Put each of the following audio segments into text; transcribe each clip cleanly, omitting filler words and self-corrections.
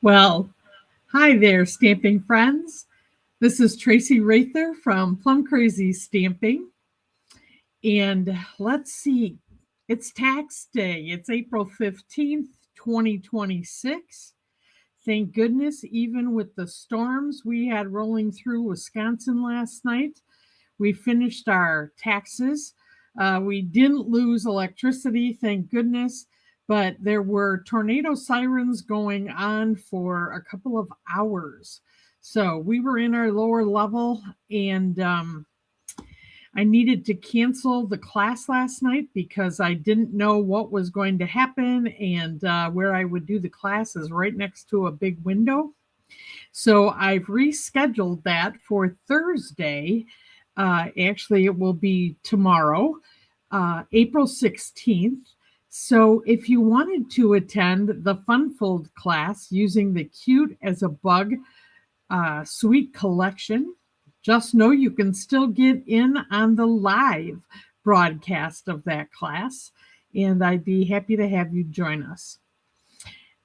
Well, hi there, stamping friends. This is Traci Raether from Plum Crazy Stamping. And let's see, it's tax day. It's April 15th, 2026. Thank goodness, even with the storms we had rolling through Wisconsin last night, we finished our taxes. We didn't lose electricity, thank goodness, but there were tornado sirens going on for a couple of hours. So we were in our lower level, and I needed to cancel the class last night because I didn't know what was going to happen, and where I would do the class is right next to a big window. So I've rescheduled that for Thursday. Actually, it will be tomorrow, April 16th. So if you wanted to attend the Funfold class using the Cute as a Bug Sweet Collection, just know you can still get in on the live broadcast of that class, and I'd be happy to have you join us.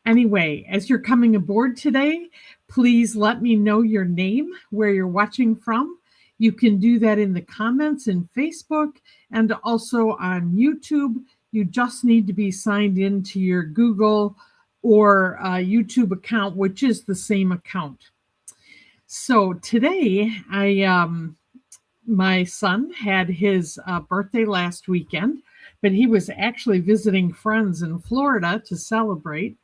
Anyway, as you're coming aboard today, please let me know your name, where you're watching from. You can do that in the comments in Facebook and also on YouTube. You just need to be signed into your Google or YouTube account, which is the same account. So today, my son had his birthday last weekend, but he was actually visiting friends in Florida to celebrate.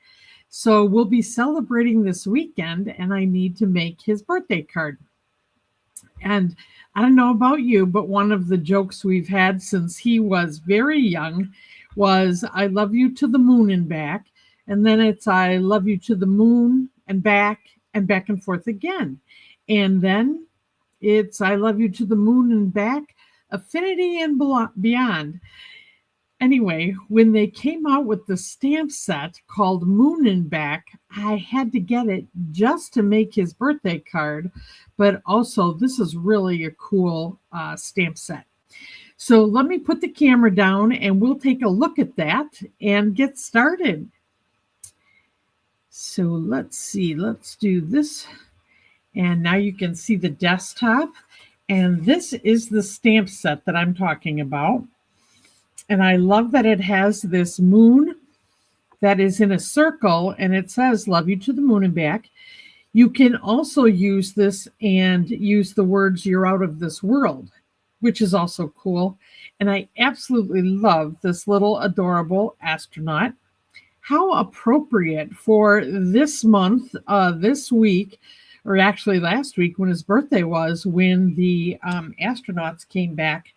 So we'll be celebrating this weekend, and I need to make his birthday card. And I don't know about you, but one of the jokes we've had since he was very young was, I love you to the moon and back. And then it's, I love you to the moon and back and forth again. And then it's, I love you to the moon and back, affinity and beyond. Anyway, when they came out with the stamp set called Moon and Back, I had to get it just to make his birthday card, but also this is really a cool stamp set. So let me put the camera down and we'll take a look at that and get started. So let's see, let's do this. And now you can see the desktop. And this is the stamp set that I'm talking about. And I love that it has this moon that is in a circle, and it says, love you to the moon and back. You can also use this and use the words, you're out of this world, which is also cool. And I absolutely love this little adorable astronaut. How appropriate for this month, this week, or actually last week when his birthday was, when the astronauts came back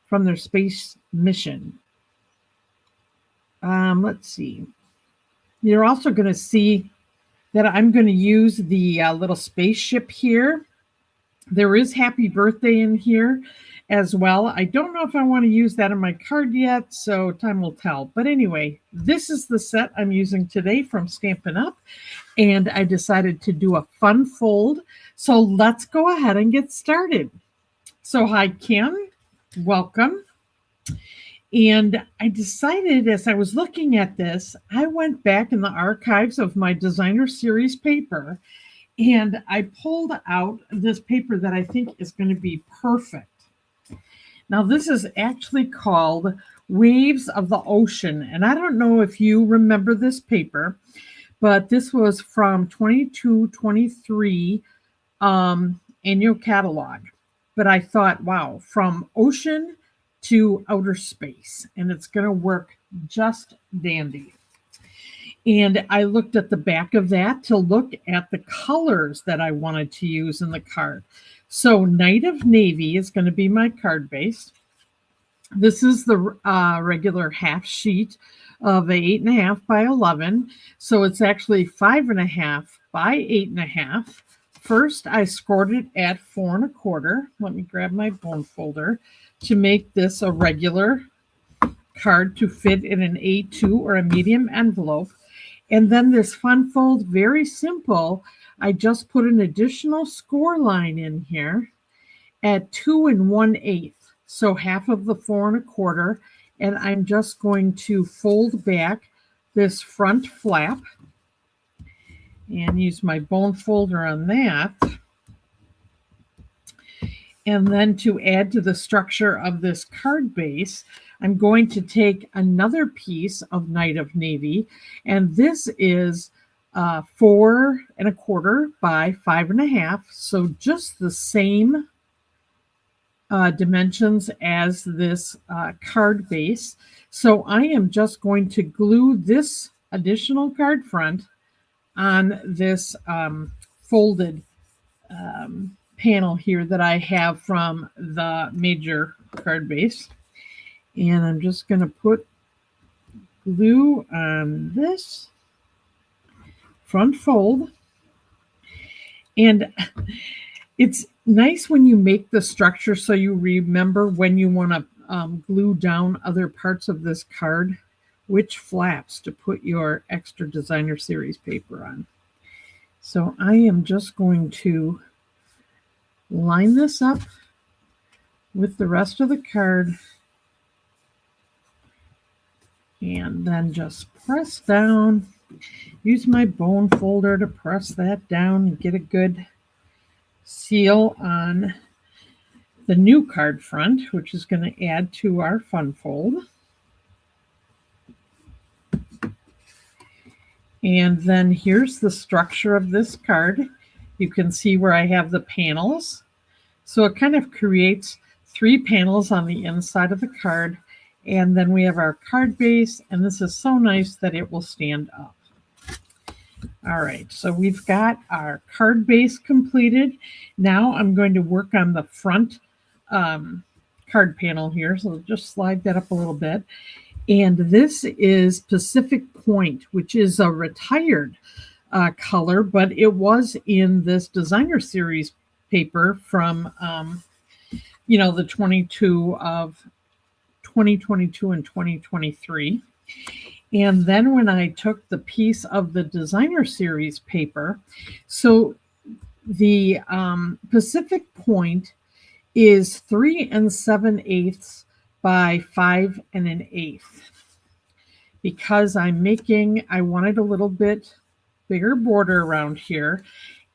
from their space mission. Let's see. You're also going to see that I'm going to use the little spaceship here. There is happy birthday in here as well. I don't know if I want to use that on my card yet, so time will tell. But anyway, this is the set I'm using today from Stampin' Up, and I decided to do a fun fold. So let's go ahead and get started. So hi, Kim. Welcome. And I decided, as I was looking at this, I went back in the archives of my designer series paper, and I pulled out this paper that I think is going to be perfect. Now, this is actually called Waves of the Ocean, and I don't know if you remember this paper, but this was from 22-23 annual catalog. But I thought, wow, from ocean to outer space, and it's going to work just dandy. And I looked at the back of that to look at the colors that I wanted to use in the card. So Night of Navy is going to be my card base. This is the regular half sheet of a 8.5 by 11. So it's actually 5.5 by 8.5. First, I scored it at 4 1/4. Let me grab my bone folder to make this a regular card to fit in an A2 or a medium envelope. And then this fun fold, very simple. I just put an additional score line in here at 2 1/8. So half of the 4 1/4. And I'm just going to fold back this front flap. and use my bone folder on that. And then to add to the structure of this card base, I'm going to take another piece of Night of Navy, and this is 4 1/4 by 5 1/2, so just the same dimensions as this card base. So I am just going to glue this additional card front on this folded panel here that I have from the major card base. And I'm just going to put glue on this front fold. And it's nice when you make the structure so you remember when you want to glue down other parts of this card, which flaps to put your extra designer series paper on. So I am just going to line this up with the rest of the card and then just press down. Use my bone folder to press that down and get a good seal on the new card front, which is going to add to our fun fold. And then here's the structure of this card. You can see where I have the panels. So it kind of creates 3 panels on the inside of the card. And then we have our card base, and this is so nice that it will stand up. All right, so we've got our card base completed. Now I'm going to work on the front card panel here. So just slide that up a little bit. And this is Pacific Point, which is a retired color, but it was in this designer series paper from, the 22 of 2022 and 2023. And then when I took the piece of the designer series paper, so the Pacific Point is 3 7/8 by 5 1/8. Because I wanted a little bit bigger border around here.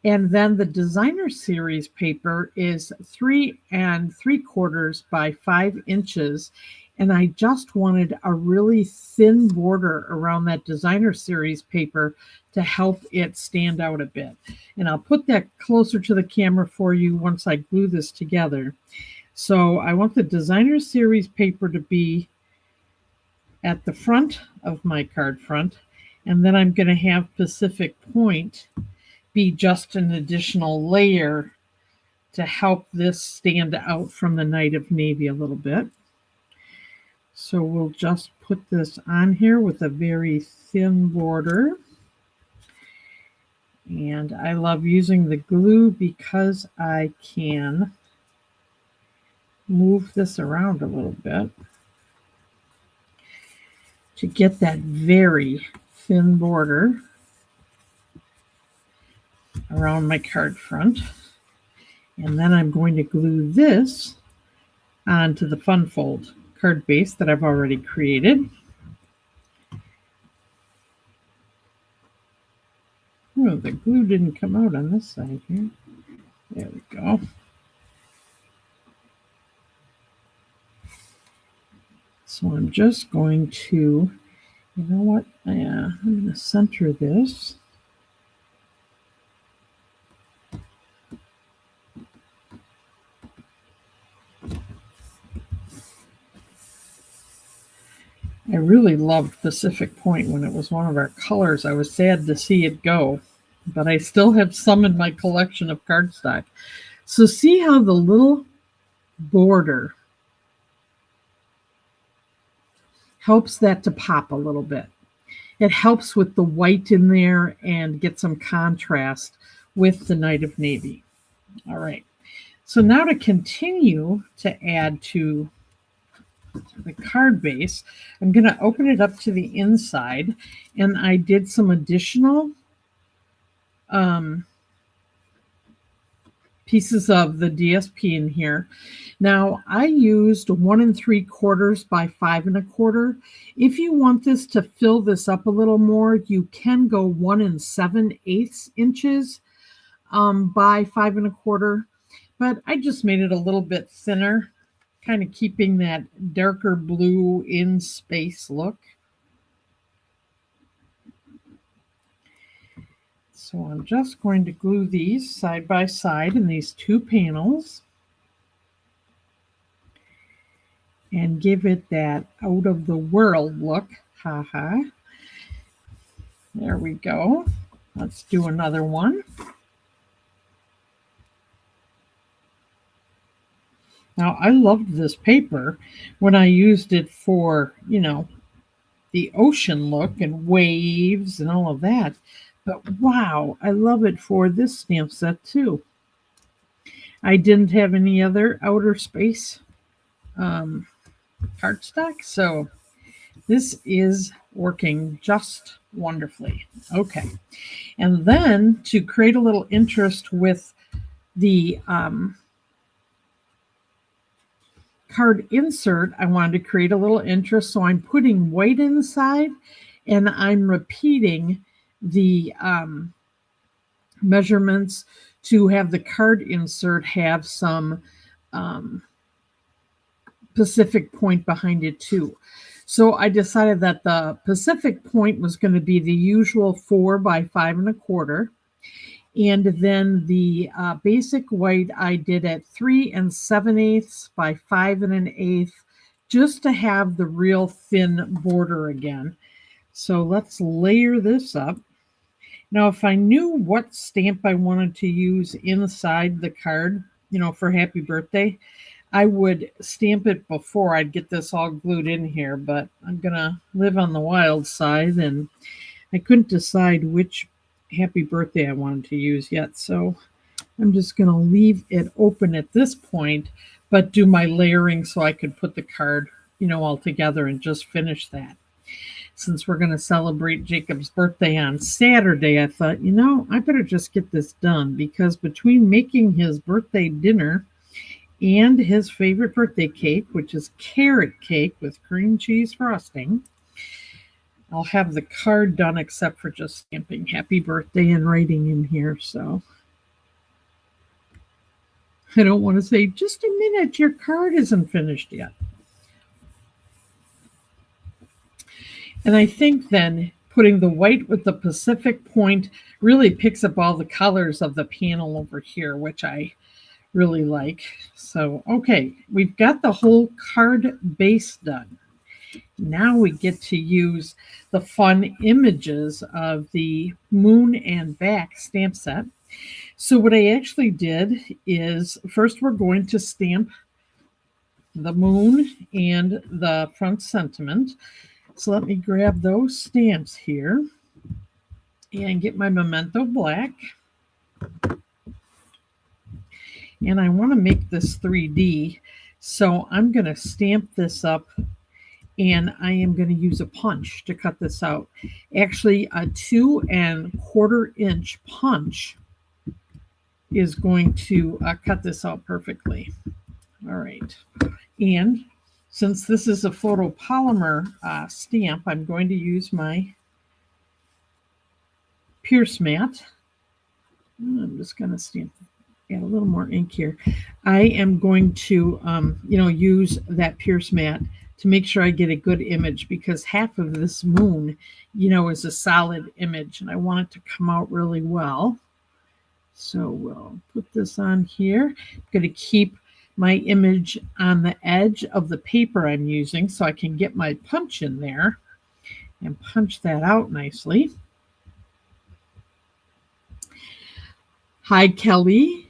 And then the designer series paper is 3 3/4 by 5 inches. And I just wanted a really thin border around that designer series paper to help it stand out a bit. And I'll put that closer to the camera for you once I glue this together. So I want the designer series paper to be at the front of my card front. And then I'm going to have Pacific Point be just an additional layer to help this stand out from the Night of Navy a little bit. So we'll just put this on here with a very thin border. And I love using the glue because I can move this around a little bit to get that very thin border around my card front. And then I'm going to glue this onto the fun fold card base that I've already created. Oh, the glue didn't come out on this side here. There we go. So I'm just going to, I'm going to center this. I really loved Pacific Point when it was one of our colors. I was sad to see it go, but I still have some in my collection of cardstock. So see how the little border helps that to pop a little bit. It helps with the white in there and get some contrast with the Night of Navy. All right. So now to continue to add to the card base, I'm going to open it up to the inside, and I did some additional pieces of the DSP in here. Now I used 1 3/4 by 5 1/4. If you want this to fill this up a little more, you can go 1 7/8 inches by 5 1/4. But I just made it a little bit thinner, kind of keeping that darker blue in space look. So I'm just going to glue these side by side in these two panels and give it that out of the world look. Haha. There we go. Let's do another one. Now, I loved this paper when I used it for, the ocean look and waves and all of that. But wow, I love it for this stamp set too. I didn't have any other outer space cardstock, so this is working just wonderfully. Okay, and then to create a little interest with the card insert, I wanted to create a little interest, so I'm putting white inside and I'm repeating the measurements to have the card insert have some Pacific point behind it too. So I decided that the Pacific point was going to be the usual 4 by 5 1/4. And then the basic white I did at 3 7/8 by 5 1/8, just to have the real thin border again. So let's layer this up. Now, if I knew what stamp I wanted to use inside the card, for happy birthday, I would stamp it before I'd get this all glued in here, but I'm going to live on the wild side, and I couldn't decide which happy birthday I wanted to use yet, so I'm just going to leave it open at this point, but do my layering so I could put the card, all together and just finish that. Since we're going to celebrate Jacob's birthday on Saturday, I thought, I better just get this done, because between making his birthday dinner and his favorite birthday cake, which is carrot cake with cream cheese frosting, I'll have the card done except for just stamping happy birthday and writing in here. So I don't want to say, just a minute, your card isn't finished yet. And I think then putting the white with the Pacific point really picks up all the colors of the panel over here, which I really like. So, okay, we've got the whole card base done. Now we get to use the fun images of the moon and back stamp set. So what I actually did is, first we're going to stamp the moon and the front sentiment. So let me grab those stamps here and get my Memento Black. And I want to make this 3D, so I'm going to stamp this up, and I am going to use a punch to cut this out. Actually, a 2 1/4 inch punch is going to cut this out perfectly. All right. And since this is a photopolymer stamp, I'm going to use my Pierce mat. I'm just going to add a little more ink here. I am going to, use that Pierce mat to make sure I get a good image, because half of this moon, is a solid image, and I want it to come out really well. So we'll put this on here. I'm going to keep my image on the edge of the paper I'm using so I can get my punch in there and punch that out nicely. Hi, Kelly.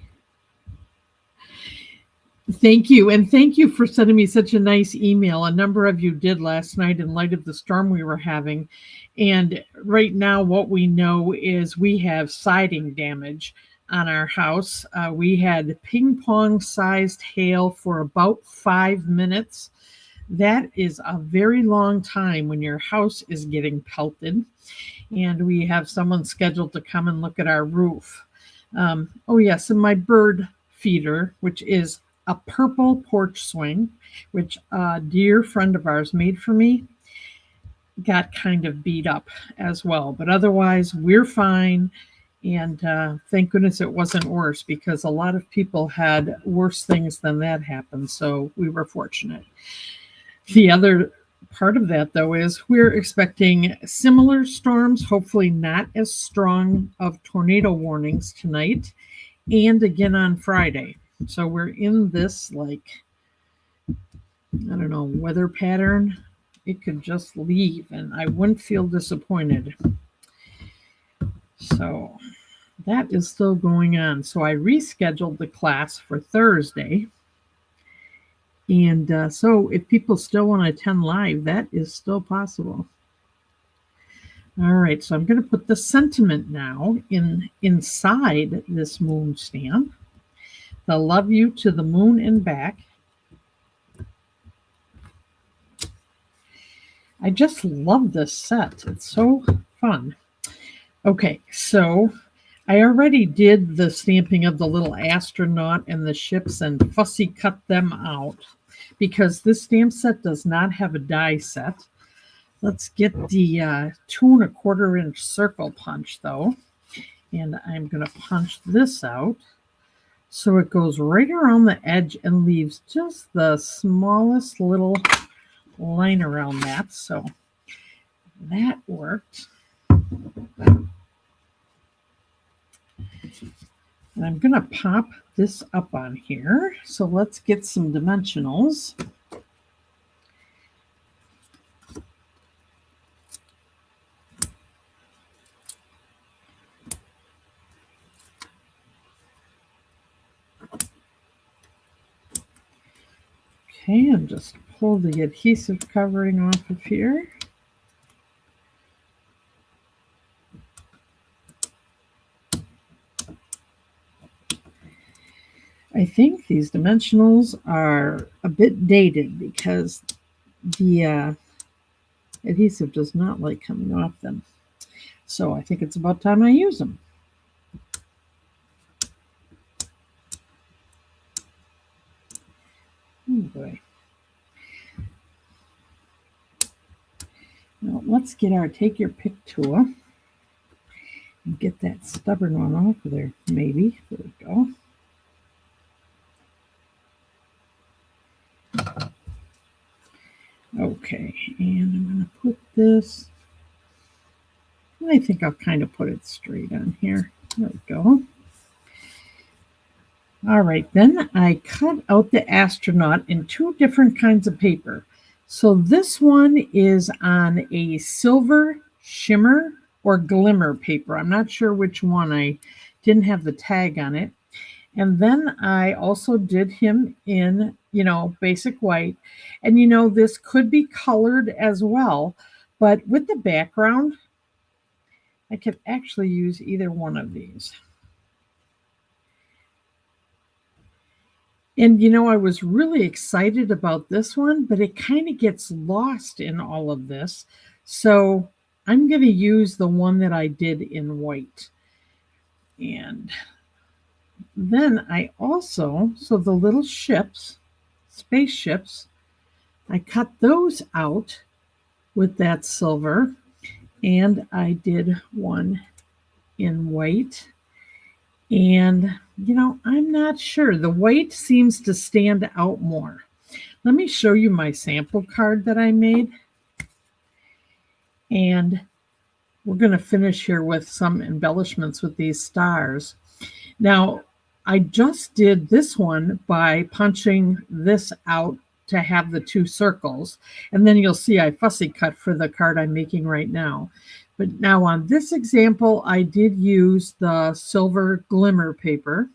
Thank you. And thank you for sending me such a nice email. A number of you did last night in light of the storm we were having. And right now, what we know is we have siding damage on our house. We had ping pong sized hail for about 5 minutes. That is a very long time when your house is getting pelted. And we have someone scheduled to come and look at our roof. Oh, yes. And my bird feeder, which is a purple porch swing, which a dear friend of ours made for me. Got kind of beat up as well, but otherwise we're fine. And thank goodness it wasn't worse, because a lot of people had worse things than that happen. So we were fortunate. The other part of that, though, is we're expecting similar storms, hopefully not as strong of tornado warnings tonight and again on Friday. So we're in this, like, I don't know, weather pattern. It could just leave and I wouldn't feel disappointed. So that is still going on. So I rescheduled the class for Thursday. And so if people still want to attend live, that is still possible. All right, so I'm going to put the sentiment now inside this moon stamp. The love you to the moon and back. I just love this set. It's so fun. Okay, so I already did the stamping of the little astronaut and the ships and fussy cut them out because this stamp set does not have a die set. Let's get the 2 1/4 inch circle punch though. And I'm going to punch this out so it goes right around the edge and leaves just the smallest little line around that. So that worked. And I'm going to pop this up on here. So let's get some dimensionals. Okay, and just pull the adhesive covering off of here. I think these dimensionals are a bit dated because the adhesive does not like coming off them. So I think it's about time I use them. Oh boy. Now let's get our take your pick tool and get that stubborn one off of there. Maybe. There we go. Okay, and I'm going to put this, I think I'll kind of put it straight on here. There we go. All right, then I cut out the astronaut in 2 different kinds of paper. So this one is on a silver shimmer or glimmer paper. I'm not sure which one. I didn't have the tag on it. And then I also did him in, basic white. And, this could be colored as well. But with the background, I could actually use either one of these. And, I was really excited about this one, but it kind of gets lost in all of this. So I'm going to use the one that I did in white. And then I also, so the little ships, spaceships, I cut those out with that silver. And I did one in white. And, I'm not sure. The white seems to stand out more. Let me show you my sample card that I made. And we're going to finish here with some embellishments with these stars. Now, I just did this one by punching this out to have the 2 circles. And then you'll see I fussy cut for the card I'm making right now. But now on this example, I did use the silver glimmer paper.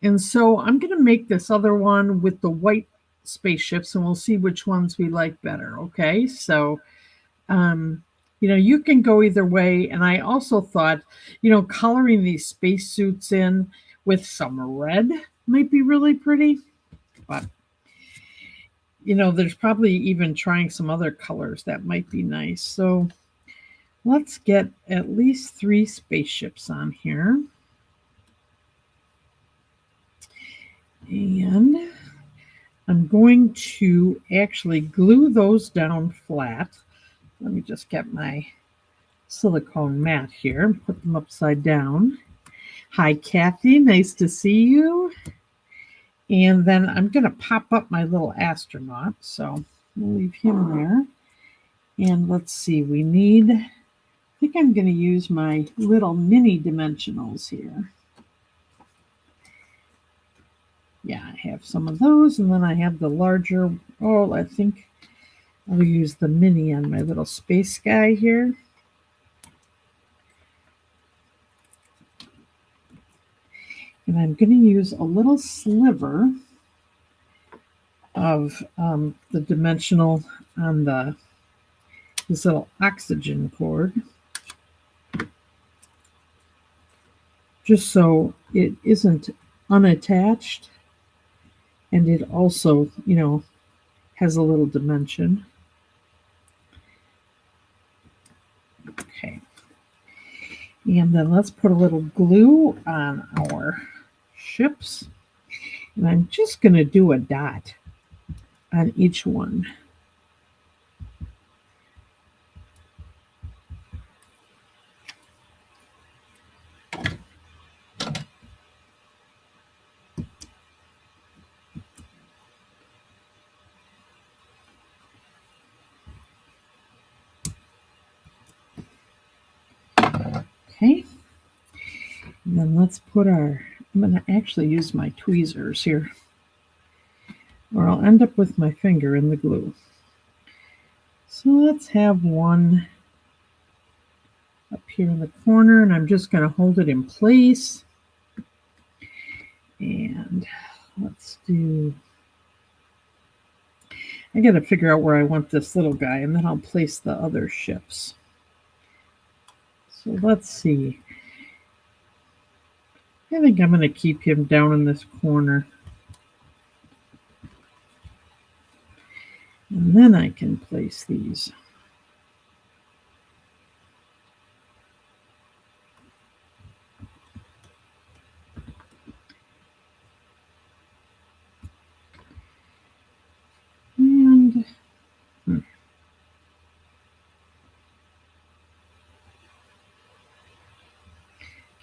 And so I'm going to make this other one with the white spaceships, and we'll see which ones we like better. Okay, so, you can go either way. And I also thought, coloring these spacesuits in with some red might be really pretty. But, there's probably even trying some other colors that might be nice. So let's get at least 3 spaceships on here. And I'm going to actually glue those down flat. Let me just get my silicone mat here and put them upside down. Hi, Kathy. Nice to see you. And then I'm going to pop up my little astronaut. So we'll leave him there. And let's see, we need, I think I'm going to use my little mini dimensionals here. Yeah, I have some of those. And then I have the larger, oh, I think I'll use the mini on my little space guy here. And I'm going to use a little sliver of the dimensional on this little oxygen cord, just so it isn't unattached, and it also, has a little dimension. Okay. And then let's put a little glue on our ships. And I'm just going to do a dot on each one. Okay. And then let's put I'm going to actually use my tweezers here, or I'll end up with my finger in the glue. So let's have one up here in the corner, and I'm just going to hold it in place. And let's do, I got to figure out where I want this little guy, and then I'll place the other ships. So let's see. I think I'm going to keep him down in this corner. And then I can place these. And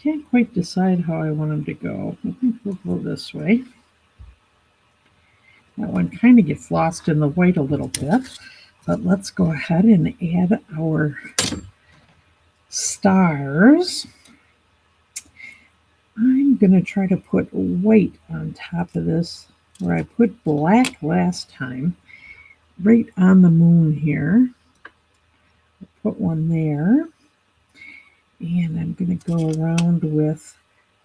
can't quite decide how I want them to go. I think we'll go this way. That one kind of gets lost in the white a little bit, but let's go ahead and add our stars. I'm going to try to put white on top of this, where I put black last time, right on the moon here. I'll put one there. And I'm going to go around with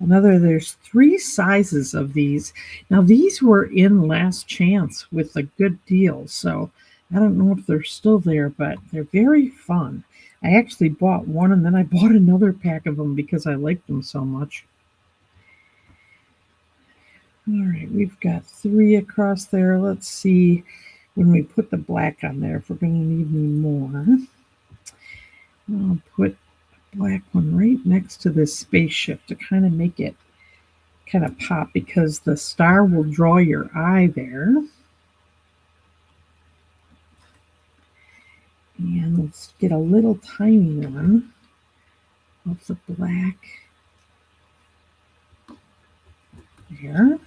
there's 3 sizes of these. Now, these were in Last Chance with a good deal, so I don't know if they're still there, but they're very fun. I actually bought one, and then I bought another pack of them because I liked them so much. All right, we've got 3 across there. Let's see when we put the black on there if we're going to need any more. I'll put black one right next to this spaceship to kind of make it kind of pop, because the star will draw your eye there. And let's get a little tiny one of the black there.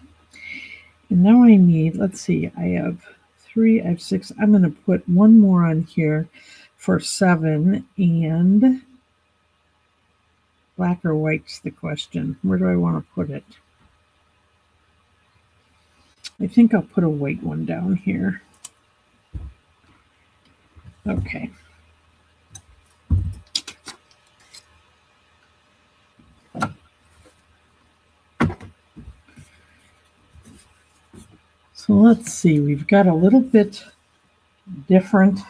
And now I need, let's see, I have 3, I have 6. I'm going to put one more on here for 7, and black or white's the question. Where do I want to put it? I think I'll put a white one down here. Okay. So let's see, we've got a little bit different,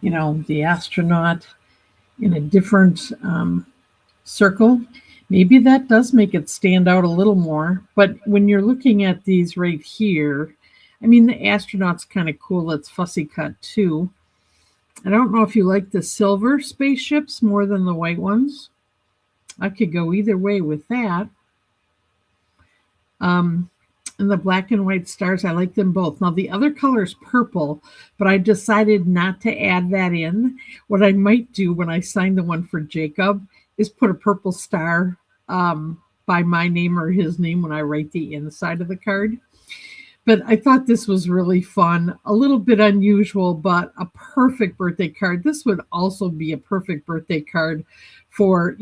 the astronaut in a different circle. Maybe that does make it stand out a little more. But when you're looking at these right here, I mean, the astronaut's kind of cool. It's fussy cut too. I don't know if you like the silver spaceships more than the white ones. I could go either way with that. and the black and white stars. I like them both. Now, the other color is purple, but I decided not to add that in. What I might do when I sign the one for Jacob is put a purple star by my name or his name when I write the inside of the card. But I thought this was really fun, a little bit unusual, but a perfect birthday card. This would also be a perfect birthday card for,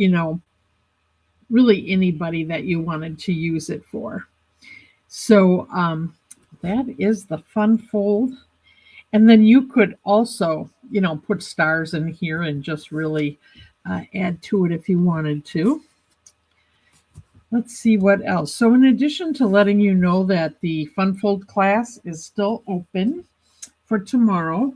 really anybody that you wanted to use it for. So that is the fun fold. And then you could also, put stars in here and just really add to it if you wanted to. Let's see what else. So in addition to letting you know that the Fun Fold class is still open for tomorrow,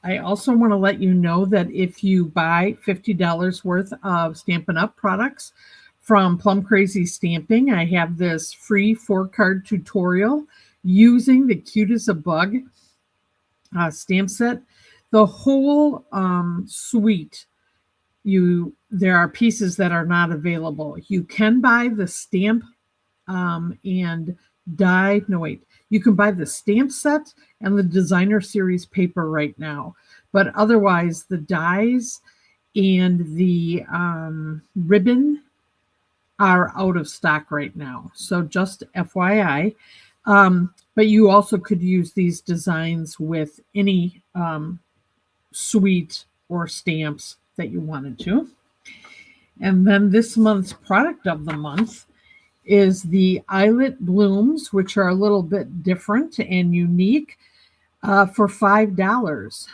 I also want to let you know that if you buy $50 worth of Stampin' Up! Products from Plum Crazy Stamping, I have this free 4-card tutorial using the Cute as a Bug stamp set. The whole suite, there are pieces that are not available. You can buy the stamp and die. No, wait. You can buy the stamp set and the designer series paper right now. But otherwise, the dies and the ribbon are out of stock right now. So just FYI. But you also could use these designs with any suite or stamps that you wanted to. And then this month's product of the month is the Eyelet Blooms, which are a little bit different and unique for $5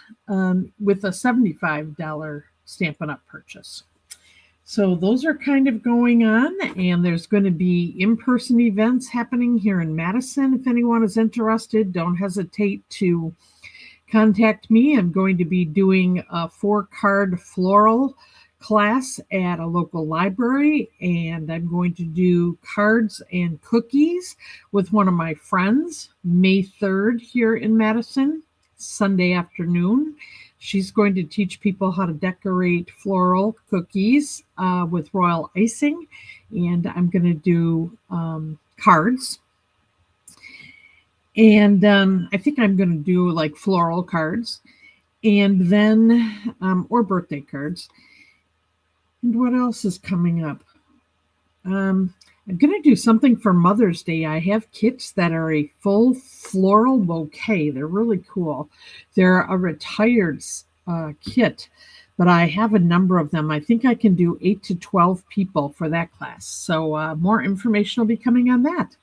with a $75 Stampin' Up! Purchase. So those are kind of going on, and there's going to be in-person events happening here in Madison. If anyone is interested, don't hesitate to contact me. I'm going to be doing a 4-card floral class at a local library, and I'm going to do cards and cookies with one of my friends May 3rd here in Madison, Sunday afternoon. She's going to teach people how to decorate floral cookies with royal icing, and I'm going to do cards. And I think I'm going to do like floral cards, and then or birthday cards. And what else is coming up? I'm going to do something for Mother's Day. I have kits that are a full floral bouquet. They're really cool. They're a retired kit, but I have a number of them. I think I can do 8 to 12 people for that class. So more information will be coming on that.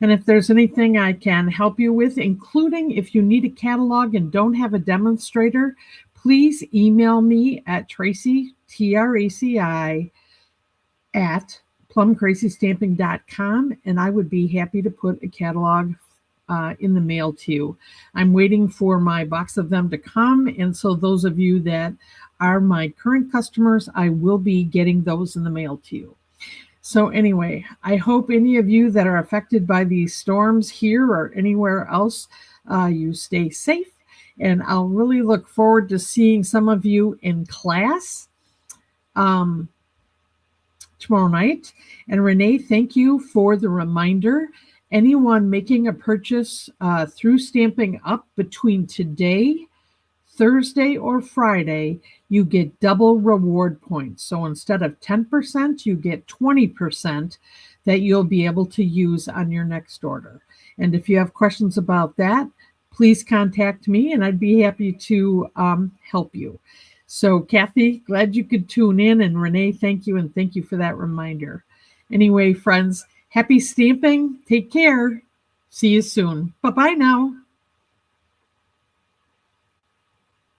And if there's anything I can help you with, including if you need a catalog and don't have a demonstrator, please email me at Traci, Traci, at plumcrazystamping.com, and I would be happy to put a catalog in the mail to you. I'm waiting for my box of them to come, and so those of you that are my current customers, I will be getting those in the mail to you. So anyway, I hope any of you that are affected by these storms here or anywhere else, you stay safe, and I'll really look forward to seeing some of you in class tomorrow night. And Renee, thank you for the reminder. Anyone making a purchase through Stamping Up between today, Thursday, or Friday, you get double reward points. So instead of 10%, you get 20% that you'll be able to use on your next order. And if you have questions about that, please contact me and I'd be happy to help you. So Kathy, glad you could tune in, and Renee, thank you, and thank you for that reminder. Anyway, friends, happy stamping. Take care. See you soon. Bye-bye now.